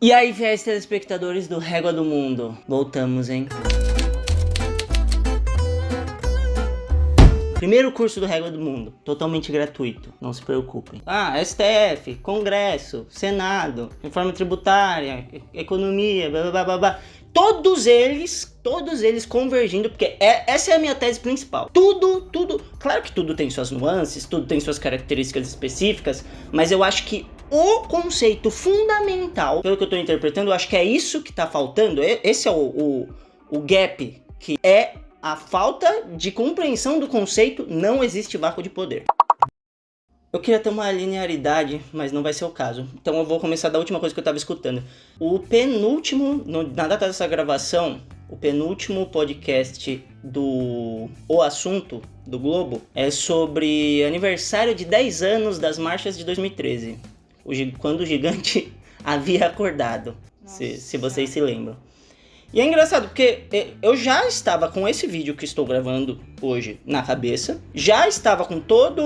E aí, fiéis telespectadores do Régua do Mundo, voltamos, hein? Primeiro curso do Régua do Mundo, totalmente gratuito, não se preocupem. STF, Congresso, Senado, Reforma Tributária, Economia, blá blá blá blá. Todos eles convergindo, porque essa é a minha tese principal. Tudo, claro que tudo tem suas nuances, tudo tem suas características específicas, mas eu acho que o conceito fundamental, pelo que eu tô interpretando, eu acho que é isso que tá faltando, esse é o gap, que é a falta de compreensão do conceito não existe vácuo de poder. Eu queria ter uma linearidade, mas não vai ser o caso. Então eu vou começar da última coisa que eu tava escutando. O penúltimo, na data dessa gravação, o penúltimo podcast do O Assunto, do Globo, é sobre aniversário de 10 anos das marchas de 2013. Quando o gigante havia acordado, se vocês se lembram. E é engraçado, porque eu já estava com esse vídeo que estou gravando hoje na cabeça, já estava com todo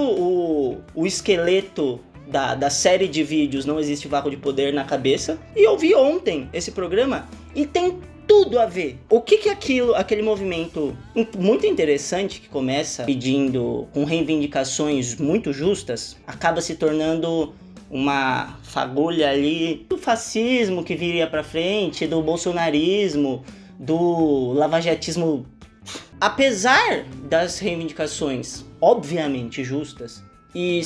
o esqueleto da série de vídeos Não Existe Vácuo de Poder na cabeça, e eu vi ontem esse programa e tem tudo a ver. O que aquele movimento muito interessante que começa pedindo, com reivindicações muito justas, acaba se tornando uma fagulha ali do fascismo que viria pra frente, do bolsonarismo, do lavajatismo. Apesar das reivindicações obviamente justas e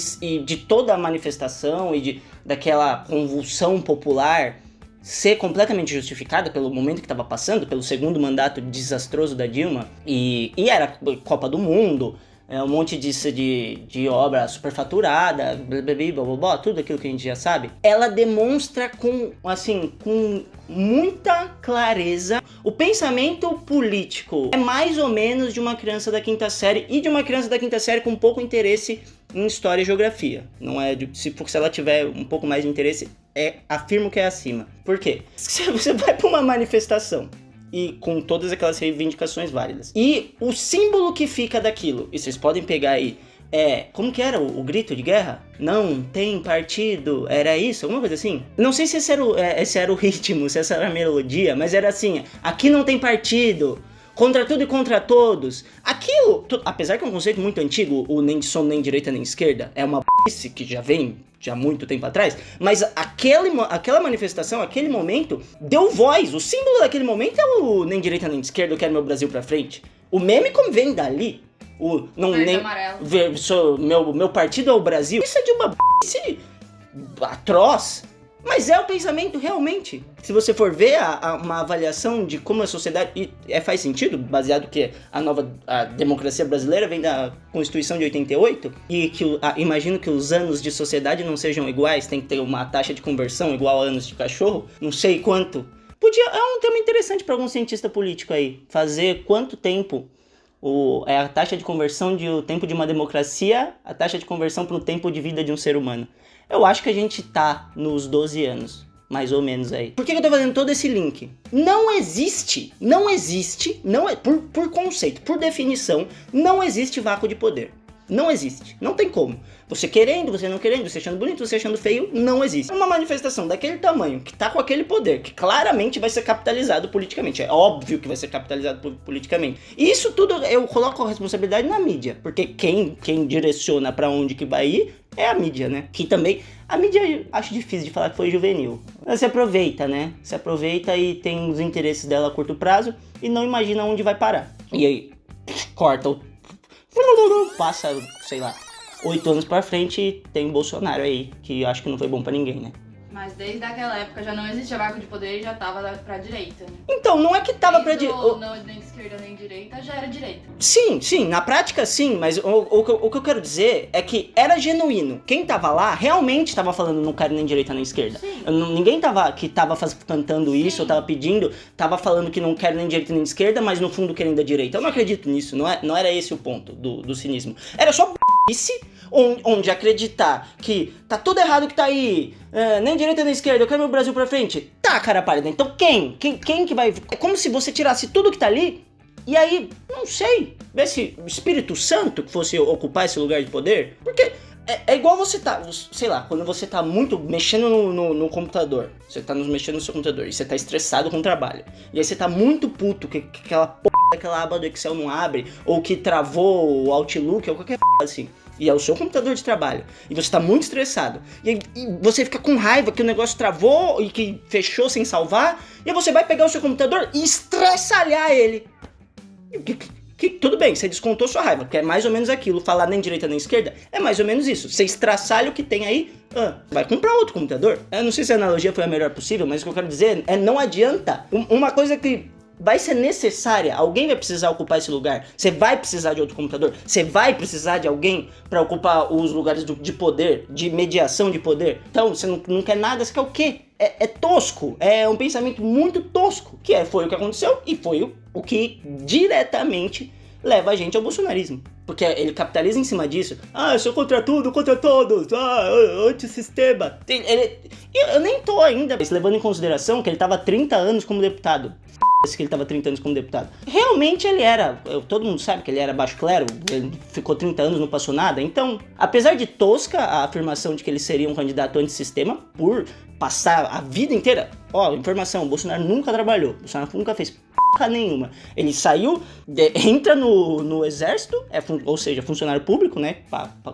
de toda a manifestação e daquela convulsão popular ser completamente justificada pelo momento que estava passando, pelo segundo mandato desastroso da Dilma, e era Copa do Mundo, um monte de obra superfaturada, blá, blá, blá, blá, tudo aquilo que a gente já sabe, ela demonstra com muita clareza o pensamento político. É mais ou menos de uma criança da quinta série, e de uma criança da quinta série com pouco interesse em história e geografia. Não é porque se ela tiver um pouco mais de interesse, afirmo que é acima. Por quê? Se você vai para uma manifestação e com todas aquelas reivindicações válidas, e o símbolo que fica daquilo, e vocês podem pegar aí, como que era o grito de guerra? Não tem partido, era isso? Alguma coisa assim? Não sei se esse era o ritmo, se essa era a melodia, mas era assim: aqui não tem partido, contra tudo e contra todos. Aquilo, apesar que é um conceito muito antigo, o nem de som, nem direita, nem esquerda, é uma b****, que já vem já muito tempo atrás, mas aquela manifestação, aquele momento, deu voz. O símbolo daquele momento é o nem direita nem esquerda, eu quero meu Brasil pra frente. O meme como vem dali, meu partido é o Brasil, isso é de uma b****, atroz. Mas é o pensamento realmente. Se você for ver uma avaliação de como a sociedade... faz sentido, baseado que a democracia brasileira vem da Constituição de 88, e que imagino que os anos de sociedade não sejam iguais, tem que ter uma taxa de conversão igual a anos de cachorro, não sei quanto. É um tema interessante para algum cientista político aí, fazer quanto tempo a taxa de conversão do tempo de uma democracia, a taxa de conversão para o tempo de vida de um ser humano. Eu acho que a gente tá nos 12 anos, mais ou menos aí. Por que eu tô fazendo todo esse link? Não existe, por conceito, por definição, não existe vácuo de poder. Não existe, não tem como. Você querendo, você não querendo, você achando bonito, você achando feio, não existe. Uma manifestação daquele tamanho, que tá com aquele poder, que claramente vai ser capitalizado politicamente. É óbvio que vai ser capitalizado politicamente. E isso tudo eu coloco a responsabilidade na mídia, porque quem direciona pra onde que vai ir é a mídia, né? Que também, a mídia, acho difícil de falar que foi juvenil. Ela se aproveita, né? Se aproveita e tem os interesses dela a curto prazo e não imagina onde vai parar. E aí, corta passa, sei lá, 8 anos pra frente e tem o Bolsonaro aí, que eu acho que não foi bom pra ninguém, né? Mas desde aquela época já não existia vácuo de poder e já tava pra direita, né? Então, não é que tava pra direita. Nem esquerda nem direita, já era direita. Sim, na prática sim, mas o que eu quero dizer é que era genuíno. Quem tava lá realmente tava falando não quero nem direita nem esquerda. Ninguém que tava cantando isso, ou tava pedindo, tava falando que não quero nem direita nem esquerda, mas no fundo querendo a direita. Eu não acredito nisso, não era esse o ponto do cinismo. Era só b****ice, onde acreditar que tá tudo errado que tá aí, nem direita nem esquerda, eu quero meu Brasil pra frente. Tá, cara pálida, então quem que vai... É como se você tirasse tudo que tá ali, e aí, não sei, se o Espírito Santo que fosse ocupar esse lugar de poder, porque É igual você tá, sei lá, quando você tá muito mexendo no computador. Você tá mexendo no seu computador e você tá estressado com o trabalho. E aí você tá muito puto que aquela aba do Excel não abre, ou que travou o Outlook, ou qualquer assim. E é o seu computador de trabalho. E você tá muito estressado. E você fica com raiva que o negócio travou e que fechou sem salvar. E aí você vai pegar o seu computador e estressalhar ele. Tudo bem, você descontou sua raiva, que é mais ou menos aquilo. Falar nem direita nem esquerda é mais ou menos isso. Você estraçalha o que tem aí, vai comprar outro computador. Eu não sei se a analogia foi a melhor possível, mas o que eu quero dizer é não adianta. Uma coisa que vai ser necessária, alguém vai precisar ocupar esse lugar. Você vai precisar de outro computador. Você vai precisar de alguém para ocupar os lugares de poder, de mediação de poder. Então, você não quer nada, você quer o quê? É tosco, é um pensamento muito tosco, que foi o que aconteceu e foi o que diretamente leva a gente ao bolsonarismo. Porque ele capitaliza em cima disso. Eu sou contra tudo, contra todos, antissistema. Eu nem tô ainda levando em consideração que ele tava 30 anos como deputado. Que ele tava 30 anos como deputado. Realmente ele era, todo mundo sabe que ele era baixo clero, ele ficou 30 anos, não passou nada. Então, apesar de tosca a afirmação de que ele seria um candidato antissistema, por passar a vida inteira, informação, o Bolsonaro nunca trabalhou, o Bolsonaro nunca fez porra nenhuma. Ele saiu, entra no exército, ou seja, funcionário público, né,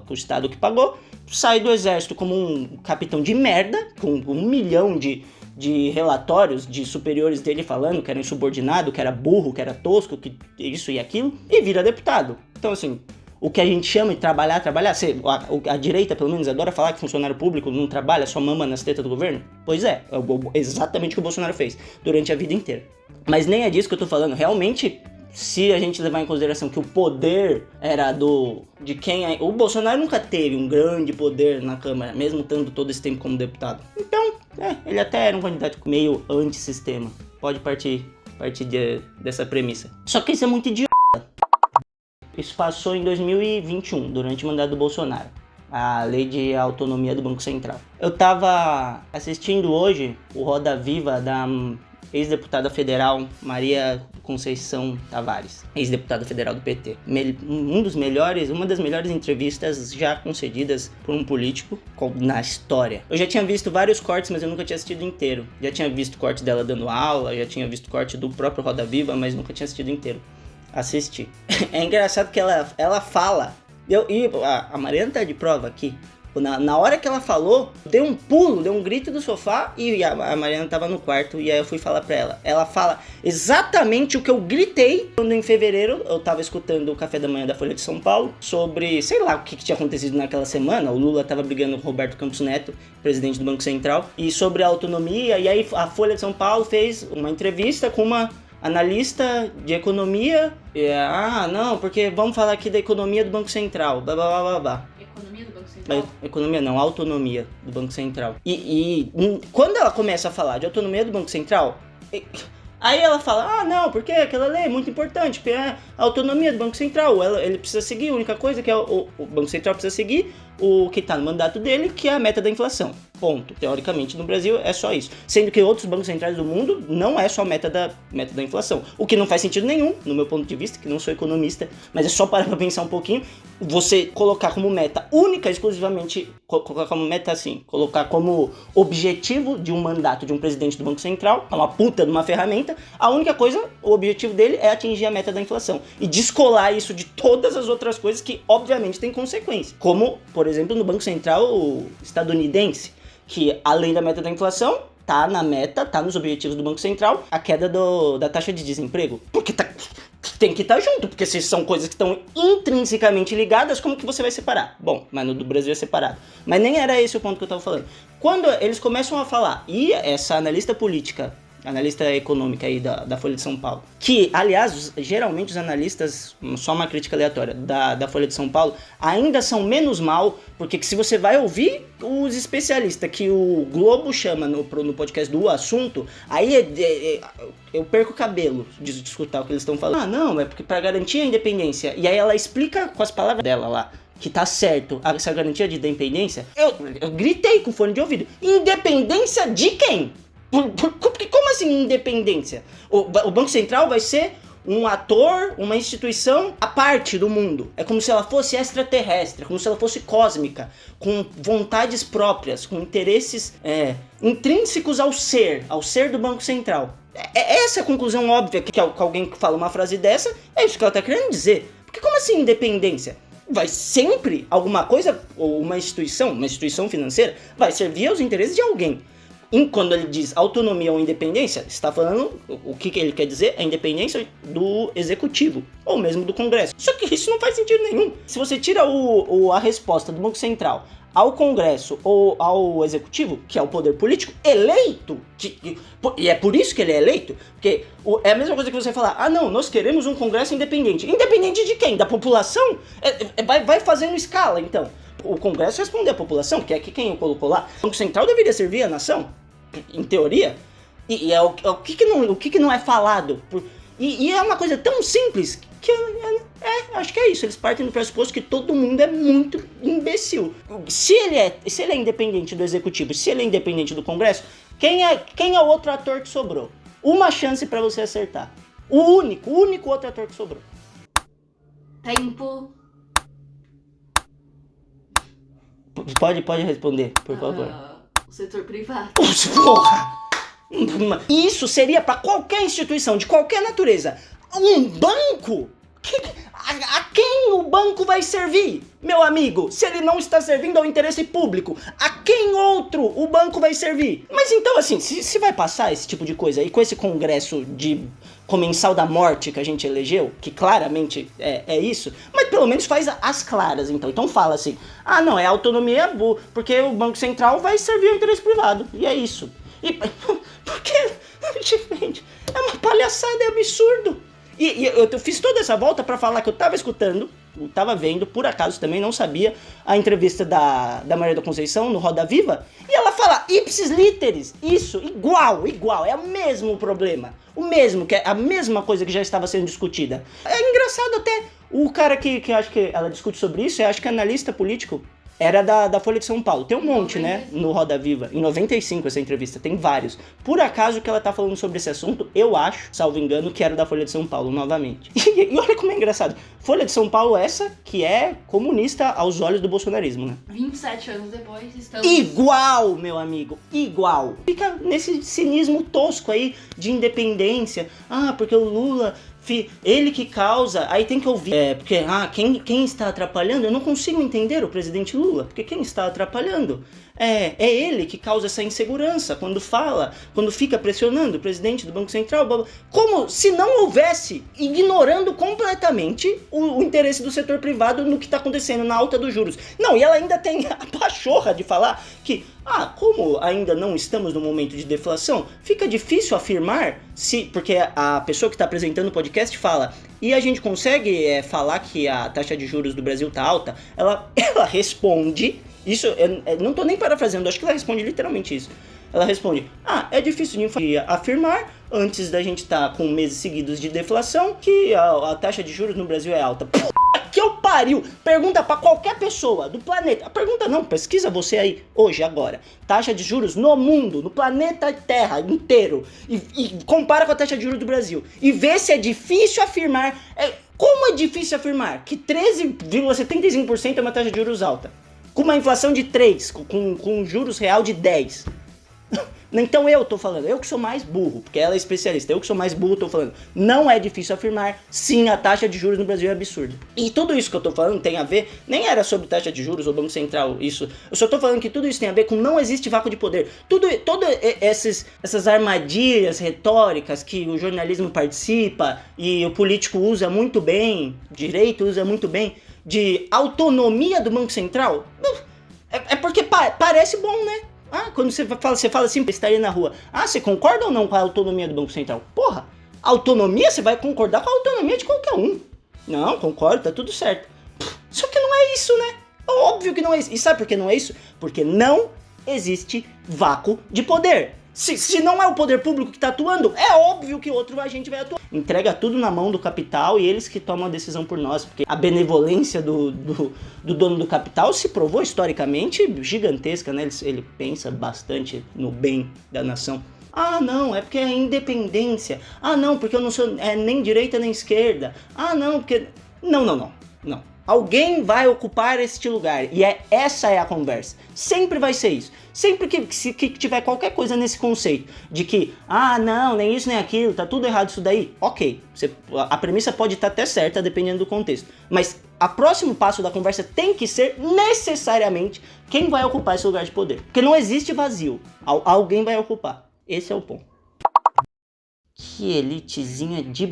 o Estado que pagou, sai do exército como um capitão de merda, com 1 milhão de relatórios de superiores dele falando que era insubordinado, que era burro, que era tosco, que isso e aquilo, e vira deputado. Então, assim, o que a gente chama de trabalhar, a direita, pelo menos, adora falar que funcionário público não trabalha, só mama nas tetas do governo. Pois é exatamente o que o Bolsonaro fez durante a vida inteira. Mas nem é disso que eu tô falando. Realmente, se a gente levar em consideração que o poder era de quem... O Bolsonaro nunca teve um grande poder na Câmara, mesmo estando todo esse tempo como deputado. Então, ele até era um candidato meio antissistema. Pode partir dessa premissa. Só que isso é muito idiota. Isso passou em 2021, durante o mandato do Bolsonaro. A lei de autonomia do Banco Central. Eu tava assistindo hoje o Roda Viva da ex-deputada federal Maria Conceição Tavares, ex-deputada federal do PT. Uma das melhores entrevistas já concedidas por um político na história. Eu já tinha visto vários cortes, mas eu nunca tinha assistido inteiro. Já tinha visto corte dela dando aula, já tinha visto corte do próprio Roda Viva, mas nunca tinha assistido inteiro. Assisti. É engraçado que ela fala, a Mariana tá de prova aqui. Na hora que ela falou, deu um pulo, deu um grito do sofá e a Mariana tava no quarto e aí eu fui falar pra ela. Ela fala exatamente o que eu gritei quando em fevereiro eu tava escutando o Café da Manhã da Folha de São Paulo sobre, sei lá o que tinha acontecido naquela semana. O Lula tava brigando com o Roberto Campos Neto, presidente do Banco Central, e sobre a autonomia. E aí a Folha de São Paulo fez uma entrevista com uma analista de economia. Não, porque vamos falar aqui da economia do Banco Central, blá blá blá blá. Economia do Banco Central? Economia não, autonomia do Banco Central. E quando ela começa a falar de autonomia do Banco Central, aí ela fala, não, porque aquela lei é muito importante, porque é a autonomia do Banco Central, ele precisa seguir, a única coisa que o Banco Central precisa seguir, o que está no mandato dele, que é a meta da inflação. Ponto. Teoricamente, no Brasil, é só isso. Sendo que outros bancos centrais do mundo não é só a meta da inflação. O que não faz sentido nenhum, no meu ponto de vista, que não sou economista, mas é só parar pra pensar um pouquinho, você colocar como meta única, exclusivamente, colocar como meta assim, colocar como objetivo de um mandato de um presidente do Banco Central, é uma puta de uma ferramenta, a única coisa, o objetivo dele é atingir a meta da inflação. E descolar isso de todas as outras coisas que, obviamente, têm consequência. Como, por exemplo, no Banco Central estadunidense, que além da meta da inflação, tá na meta, tá nos objetivos do Banco Central, a queda da taxa de desemprego. Porque tem que estar junto, porque se são coisas que estão intrinsecamente ligadas, como que você vai separar? Bom, mas no do Brasil é separado. Mas nem era esse o ponto que eu tava falando. Quando eles começam a falar, e essa analista política, analista econômica aí da Folha de São Paulo, que, aliás, geralmente os analistas, só uma crítica aleatória, da Folha de São Paulo, ainda são menos mal, porque que se você vai ouvir os especialistas que o Globo chama no podcast do assunto, aí eu perco o cabelo de escutar o que eles estão falando. Não, é porque para garantir a independência, e aí ela explica com as palavras dela lá, que tá certo, essa garantia de independência, eu gritei com fone de ouvido, independência de quem? Como assim independência? O Banco Central vai ser um ator, uma instituição à parte do mundo. É como se ela fosse extraterrestre, como se ela fosse cósmica, com vontades próprias, com interesses intrínsecos ao ser do Banco Central. Essa é a conclusão óbvia que alguém que fala uma frase dessa, é isso que ela está querendo dizer. Porque como assim independência? Vai sempre alguma coisa, ou uma instituição financeira, vai servir aos interesses de alguém. E quando ele diz autonomia ou independência, está falando o que ele quer dizer? A independência do executivo, ou mesmo do Congresso. Só que isso não faz sentido nenhum. Se você tira a resposta do Banco Central ao Congresso ou ao Executivo, que é o poder político, eleito, e é por isso que ele é eleito, porque é a mesma coisa que você falar, não, nós queremos um Congresso independente. Independente de quem? Da população? Vai fazendo escala, então. O Congresso responde à população, que é quem o colocou lá. O Banco Central deveria servir à nação, em teoria. E é o que não é falado. E é uma coisa tão simples que acho que é isso. Eles partem do pressuposto que todo mundo é muito imbecil. Se ele é independente do Executivo, se ele é independente do Congresso, quem é o outro ator que sobrou? Uma chance pra você acertar. O único outro ator que sobrou. Tempo. Pode responder, por favor. O setor privado. Porra! Isso seria para qualquer instituição, de qualquer natureza. Um banco? A quem o banco vai servir, meu amigo? Se ele não está servindo ao interesse público, a quem outro o banco vai servir? Mas então, assim, se vai passar esse tipo de coisa aí com esse congresso de comensal da morte que a gente elegeu, que claramente é isso, mas pelo menos faz as claras, então. Então fala assim, não, é autonomia porque o Banco Central vai servir ao interesse privado, e é isso. Porque, gente, é uma palhaçada, é absurdo. E eu fiz toda essa volta pra falar que eu tava escutando, eu tava vendo, por acaso também não sabia, a entrevista da Maria da Conceição no Roda Viva, e ela fala ipsis literis, isso, igual, é o mesmo problema, que é a mesma coisa que já estava sendo discutida. É engraçado até, o cara que acho que ela discute sobre isso, eu acho que é analista político, era da Folha de São Paulo. Tem um monte, né, no Roda Viva. Em 95 essa entrevista, tem vários. Por acaso que ela tá falando sobre esse assunto, eu acho, salvo engano, que era da Folha de São Paulo, novamente. E olha como é engraçado. Folha de São Paulo essa, que é comunista aos olhos do bolsonarismo, né? 27 anos depois, estamos... Igual, meu amigo, igual. Fica nesse cinismo tosco aí de independência. Porque o Lula... ele que causa, aí tem que ouvir, porque quem está atrapalhando, eu não consigo entender o presidente Lula, porque quem está atrapalhando é ele que causa essa insegurança, quando fica pressionando o presidente do Banco Central, como se não houvesse, ignorando completamente o interesse do setor privado no que está acontecendo na alta dos juros. Não, e ela ainda tem a pachorra de falar que, como ainda não estamos no momento de deflação, fica difícil afirmar porque a pessoa que está apresentando o podcast fala, e a gente consegue falar que a taxa de juros do Brasil tá alta, ela responde, isso, eu não tô nem parafraseando, acho que ela responde literalmente isso. Ela responde, é difícil de afirmar, antes da gente estar com meses seguidos de deflação, que a taxa de juros no Brasil é alta. Que eu pariu! Pergunta pra qualquer pessoa do planeta. Pergunta não, pesquisa você aí, hoje, agora. Taxa de juros no mundo, no planeta Terra inteiro. E compara com a taxa de juros do Brasil. E vê se é difícil afirmar. Como é difícil afirmar que 13,75% é uma taxa de juros alta? Com uma inflação de 3, com juros real de 10. Então eu tô falando, eu que sou mais burro, porque ela é especialista, eu que sou mais burro tô falando, não é difícil afirmar, sim, a taxa de juros no Brasil é absurda. E tudo isso que eu tô falando tem a ver, nem era sobre taxa de juros ou Banco Central, isso, eu só tô falando que tudo isso tem a ver com não existe vácuo de poder. Todo essas armadilhas retóricas que o jornalismo participa e o político usa muito bem, direito usa muito bem, de autonomia do Banco Central, é porque parece bom, né? Quando você fala assim, estaria na rua. Você concorda ou não com a autonomia do Banco Central? Porra, autonomia, você vai concordar com a autonomia de qualquer um. Não, concordo, tá tudo certo. Só que não é isso, né? Óbvio que não é isso. E sabe por que não é isso? Porque não existe vácuo de poder. Se não é o poder público que tá atuando, é óbvio que outro agente vai atuar. Entrega tudo na mão do capital e eles que tomam a decisão por nós. Porque a benevolência do dono do capital se provou historicamente gigantesca, né? Ele pensa bastante no bem da nação. Ah, não, é porque é independência. Ah, não, porque eu não sou nem direita nem esquerda. Ah, não, porque... Não. Alguém vai ocupar este lugar. E essa é a conversa. Sempre vai ser isso. Sempre que tiver qualquer coisa nesse conceito de que, ah, não, nem isso nem aquilo, tá tudo errado isso daí. Ok, a premissa pode estar até certa, dependendo do contexto. Mas o próximo passo da conversa tem que ser necessariamente quem vai ocupar esse lugar de poder. Porque não existe vazio. Alguém vai ocupar. Esse é o ponto. Que elitezinha de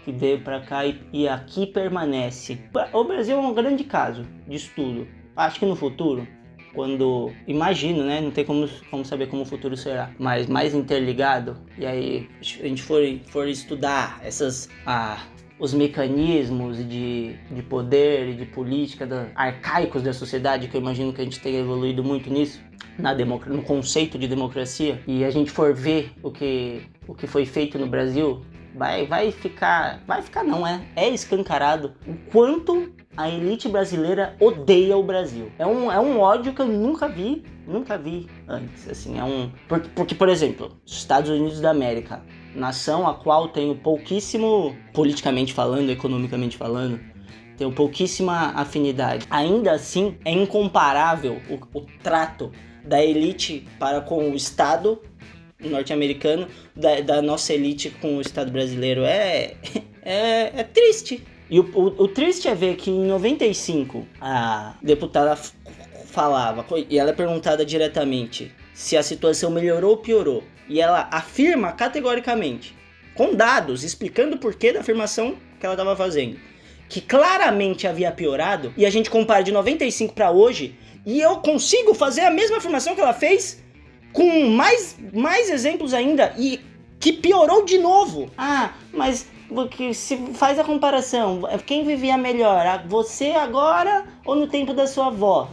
que veio pra cá e aqui permanece. O Brasil é um grande caso de estudo. Acho que no futuro, quando... Imagino, né? Não tem como saber como o futuro será. Mas mais interligado. E aí a gente for estudar os mecanismos de poder e de política arcaicos da sociedade, que eu imagino que a gente tenha evoluído muito nisso, no conceito de democracia, e a gente for ver o que foi feito no Brasil, vai ficar não, é escancarado o quanto a elite brasileira odeia o Brasil. É um ódio que eu nunca vi antes, assim, porque, por exemplo, os Estados Unidos da América, nação a qual tenho pouquíssimo, politicamente falando, economicamente falando, tenho pouquíssima afinidade. Ainda assim, é incomparável o trato da elite para com o Estado norte-americano, da nossa elite com o Estado brasileiro. É triste. E o triste é ver que em 95 a deputada falava, e ela é perguntada diretamente se a situação melhorou ou piorou. E ela afirma categoricamente, com dados, explicando o porquê da afirmação que ela estava fazendo, que claramente havia piorado, e a gente compara de 95 para hoje, e eu consigo fazer a mesma afirmação que ela fez, com mais exemplos ainda, e que piorou de novo. Ah, mas porque se faz a comparação, quem vivia melhor, você agora ou no tempo da sua avó?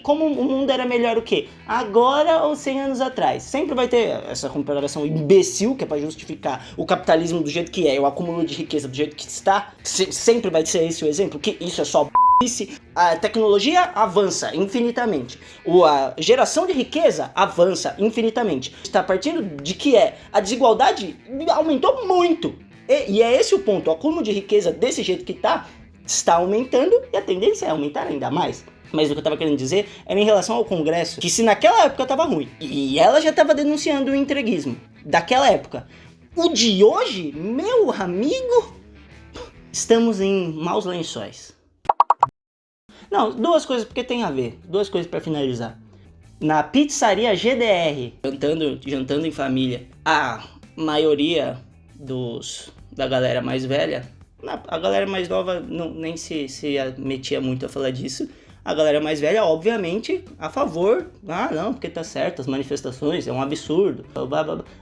Como o mundo era melhor o quê? Agora ou 100 anos atrás? Sempre vai ter essa comparação imbecil, que é para justificar o capitalismo do jeito que é, o acúmulo de riqueza do jeito que está. Sempre vai ser esse o exemplo, que isso é só a tecnologia avança infinitamente, a geração de riqueza avança infinitamente. Está partindo de que a desigualdade aumentou muito. E é esse o ponto, o acúmulo de riqueza desse jeito que está aumentando e a tendência é aumentar ainda mais. Mas o que eu estava querendo dizer era em relação ao Congresso, que se naquela época estava ruim, e ela já estava denunciando o entreguismo daquela época, o de hoje, meu amigo, estamos em maus lençóis. Não, duas coisas porque tem a ver. Duas coisas pra finalizar. Na pizzaria GDR, jantando em família, a maioria da galera mais velha, a galera mais nova nem se metia muito a falar disso. A galera mais velha, obviamente, a favor. Ah, não, porque tá certo, as manifestações, é um absurdo.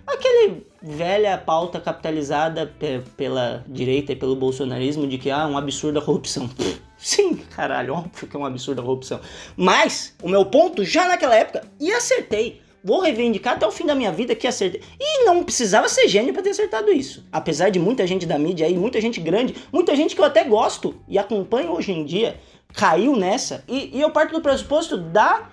Aquele velha pauta capitalizada pela direita e pelo bolsonarismo de que é um absurdo a corrupção. Sim, caralho, óbvio que é um absurdo a corrupção. Mas, o meu ponto, já naquela época, e acertei. Vou reivindicar até o fim da minha vida que acertei. E não precisava ser gênio pra ter acertado isso. Apesar de muita gente da mídia aí, muita gente grande, muita gente que eu até gosto e acompanho hoje em dia, caiu nessa, e eu parto do pressuposto da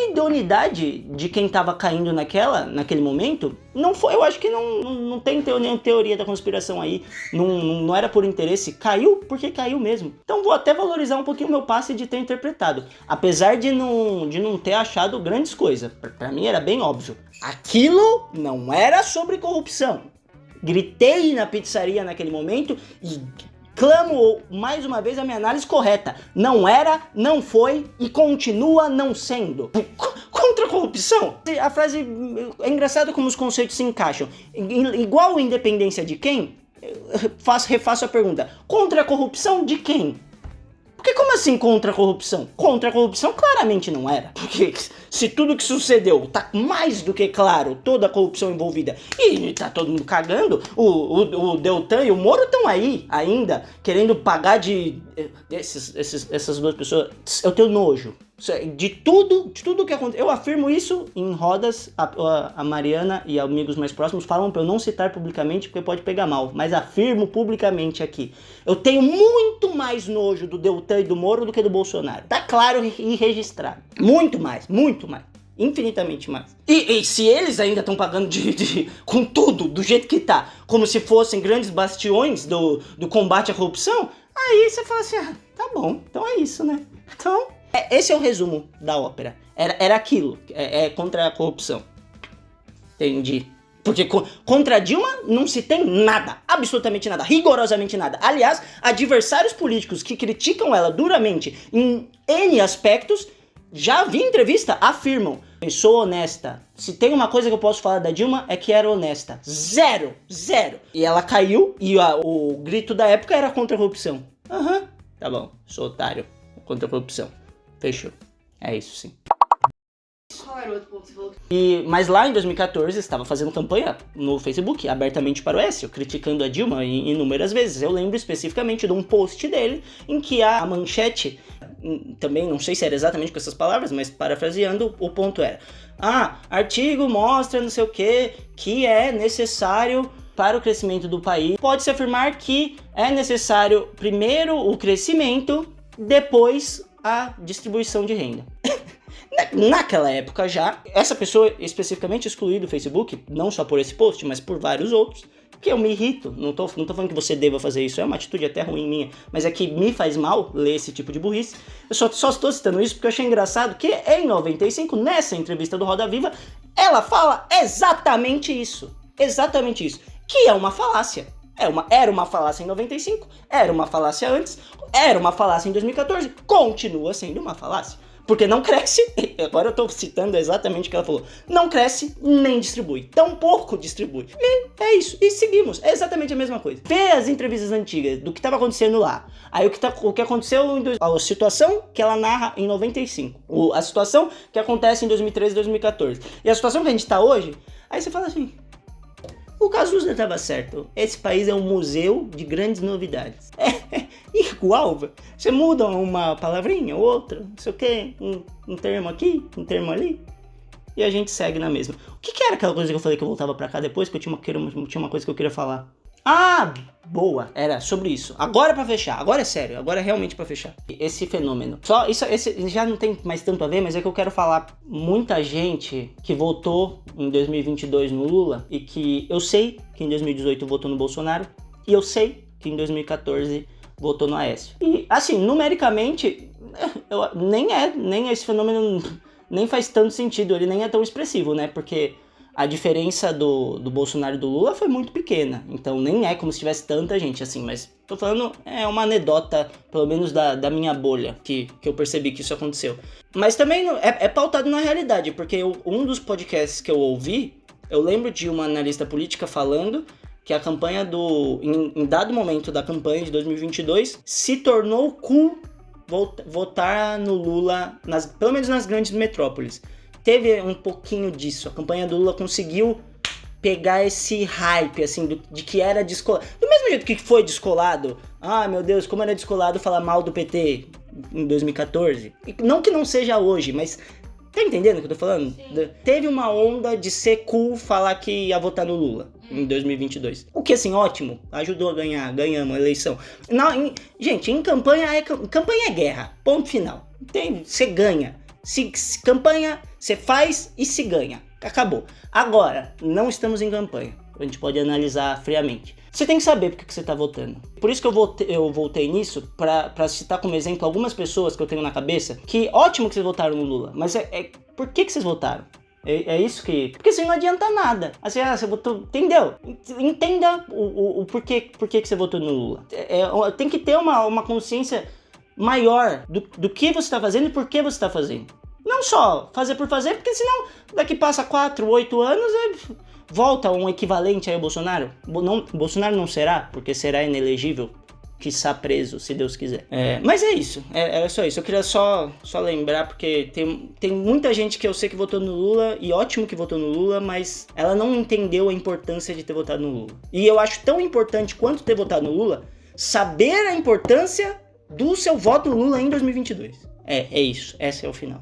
idoneidade de quem tava caindo naquele momento. Não foi, eu acho que não tem nenhuma teoria da conspiração aí, não era por interesse, caiu porque caiu mesmo. Então vou até valorizar um pouquinho o meu passe de ter interpretado, apesar de não ter achado grandes coisas. Pra mim era bem óbvio, aquilo não era sobre corrupção. Gritei na pizzaria naquele momento e clamo mais uma vez a minha análise correta. Não era, não foi e continua não sendo. Contra a corrupção? A frase é engraçado como os conceitos se encaixam. Igual independência de quem? Refaço a pergunta. Contra a corrupção de quem? Porque como assim contra a corrupção? Contra a corrupção claramente não era. Porque se tudo que sucedeu tá mais do que claro, toda a corrupção envolvida, e tá todo mundo cagando, o Deltan e o Moro estão aí ainda, querendo pagar de... Essas duas pessoas, eu tenho nojo. De tudo que aconteceu. Eu afirmo isso em rodas. A Mariana e amigos mais próximos falam pra eu não citar publicamente porque pode pegar mal, mas afirmo publicamente aqui. Eu tenho muito mais nojo do Deltan e do Moro do que do Bolsonaro. Tá claro e registrado. Muito mais. Infinitamente mais. E se eles ainda estão pagando com tudo, do jeito que tá, como se fossem grandes bastiões do combate à corrupção, aí você fala assim, tá bom, então é isso, né? Então, esse é o resumo da ópera. Era aquilo, contra a corrupção. Entendi. Porque contra a Dilma não se tem nada, absolutamente nada, rigorosamente nada. Aliás, adversários políticos que criticam ela duramente em N aspectos, já vi em entrevista, afirmam: eu sou honesta. Se tem uma coisa que eu posso falar da Dilma é que era honesta. Zero. E ela caiu e o grito da época era contra a corrupção. Tá bom, sou otário. Contra a corrupção. Fechou. É isso sim. Qual era o outro ponto que você falou? Mas lá em 2014 estava fazendo campanha no Facebook, abertamente para o Aécio, criticando a Dilma inúmeras vezes. Eu lembro especificamente de um post dele em que a manchete, também não sei se era exatamente com essas palavras, mas parafraseando, o ponto era: artigo mostra não sei o que é necessário para o crescimento do país. Pode-se afirmar que é necessário primeiro o crescimento, depois a distribuição de renda. Naquela época já, essa pessoa especificamente excluída do Facebook, não só por esse post, mas por vários outros, que eu me irrito. Não tô falando que você deva fazer isso, é uma atitude até ruim minha, mas é que me faz mal ler esse tipo de burrice. Eu só estou citando isso porque eu achei engraçado que em 95, nessa entrevista do Roda Viva, ela fala exatamente isso, que é uma falácia. Era uma falácia em 95, era uma falácia antes, era uma falácia em 2014, continua sendo uma falácia. Porque não cresce, agora eu tô citando exatamente o que ela falou, não cresce nem distribui, tampouco distribui. E é isso, e seguimos, é exatamente a mesma coisa. Vê as entrevistas antigas do que estava acontecendo lá, aí o que aconteceu a situação que ela narra em 95, a situação que acontece em 2013 e 2014, e a situação que a gente tá hoje, aí você fala assim: o Cazuza estava certo. Esse país é um museu de grandes novidades. É igual. Você muda uma palavrinha, outra, não sei o que, um termo aqui, um termo ali, e a gente segue na mesma. O que era aquela coisa que eu falei que eu voltava pra cá depois, que eu tinha uma coisa que eu queria falar? Boa, era sobre isso. Agora pra fechar, agora é sério, agora é realmente pra fechar. Esse fenômeno, esse já não tem mais tanto a ver, mas é que eu quero falar. Muita gente que votou em 2022 no Lula, e que eu sei que em 2018 votou no Bolsonaro, e eu sei que em 2014 votou no Aécio. E assim, numericamente, nem esse fenômeno nem faz tanto sentido, ele nem é tão expressivo, né? Porque a diferença do Bolsonaro e do Lula foi muito pequena, então nem é como se tivesse tanta gente assim, mas tô falando, é uma anedota, pelo menos da minha bolha, que eu percebi que isso aconteceu. Mas também é pautado na realidade, porque um dos podcasts que eu ouvi, eu lembro de uma analista política falando que a campanha em dado momento da campanha de 2022, se tornou cool votar no Lula, pelo menos nas grandes metrópoles. Teve um pouquinho disso, a campanha do Lula conseguiu pegar esse hype, assim, de que era descolado. Do mesmo jeito que foi descolado, meu Deus, como era descolado falar mal do PT em 2014. Não que não seja hoje, mas tá entendendo o que eu tô falando? Teve uma onda de ser cool falar que ia votar no Lula em 2022. O que, assim, ótimo, ajudou a ganhamos a eleição. Gente, em campanha é guerra, ponto final. Entende? Você ganha. Se campanha, você faz e se ganha. Acabou. Agora, não estamos em campanha. A gente pode analisar friamente. Você tem que saber por que você está votando. Por isso que eu voltei nisso, para citar como exemplo algumas pessoas que eu tenho na cabeça, que ótimo que vocês votaram no Lula, mas por que vocês votaram? É isso que... Porque assim, não adianta nada. Assim, você votou... Entendeu? Entenda o porquê que você votou no Lula. Tem que ter uma consciência maior do que você está fazendo e por que você está fazendo. Não só fazer por fazer, porque senão daqui passa 4, 8 anos volta um equivalente aí ao Bolsonaro. Bolsonaro não será, porque será inelegível, quiçá preso, se Deus quiser. Mas é isso, era só isso. Eu queria só lembrar, porque tem muita gente que eu sei que votou no Lula, e ótimo que votou no Lula, mas ela não entendeu a importância de ter votado no Lula. E eu acho tão importante quanto ter votado no Lula, saber a importância do seu voto no Lula em 2022. É isso, esse é o final.